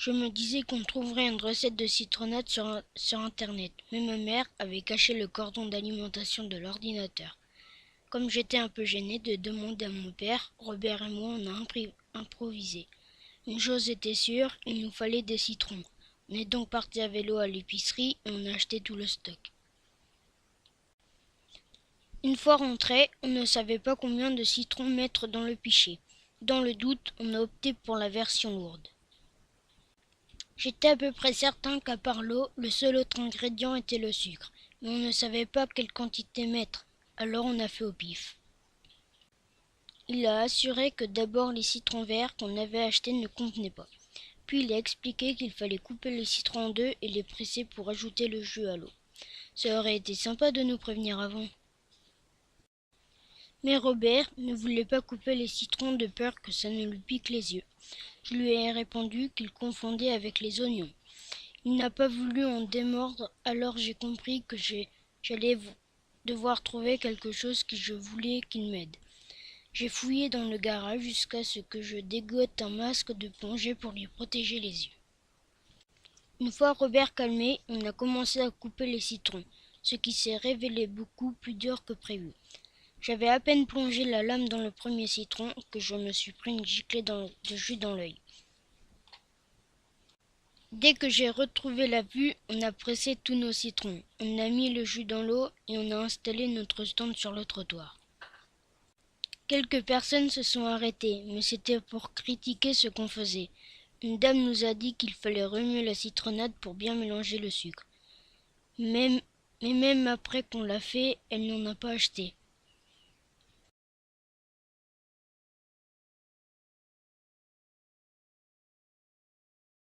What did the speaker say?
Je me disais qu'on trouverait une recette de citronnade sur Internet, mais ma mère avait caché le cordon d'alimentation de l'ordinateur. Comme j'étais un peu gênée de demander à mon père, Robert et moi on a improvisé. Une chose était sûre, il nous fallait des citrons. On est donc parti à vélo à l'épicerie et on a acheté tout le stock. Une fois rentrés, on ne savait pas combien de citrons mettre dans le pichet. Dans le doute, on a opté pour la version lourde. J'étais à peu près certain qu'à part l'eau, le seul autre ingrédient était le sucre, mais on ne savait pas quelle quantité mettre, alors on a fait au pif. Il a assuré que d'abord les citrons verts qu'on avait achetés ne convenaient pas. Puis il a expliqué qu'il fallait couper les citrons en deux et les presser pour ajouter le jus à l'eau. Ça aurait été sympa de nous prévenir avant. Mais Robert ne voulait pas couper les citrons de peur que ça ne lui pique les yeux. Je lui ai répondu qu'il confondait avec les oignons. Il n'a pas voulu en démordre, alors j'ai compris que j'allais devoir trouver quelque chose que je voulais qu'il m'aide. J'ai fouillé dans le garage jusqu'à ce que je dégote un masque de plongée pour lui protéger les yeux. Une fois Robert calmé, on a commencé à couper les citrons, ce qui s'est révélé beaucoup plus dur que prévu. J'avais à peine plongé la lame dans le premier citron que je me suis pris une giclée de jus dans l'œil. Dès que j'ai retrouvé la vue, on a pressé tous nos citrons, on a mis le jus dans l'eau et on a installé notre stand sur le trottoir. Quelques personnes se sont arrêtées, mais c'était pour critiquer ce qu'on faisait. Une dame nous a dit qu'il fallait remuer la citronnade pour bien mélanger le sucre. Mais même après qu'on l'a fait, elle n'en a pas acheté.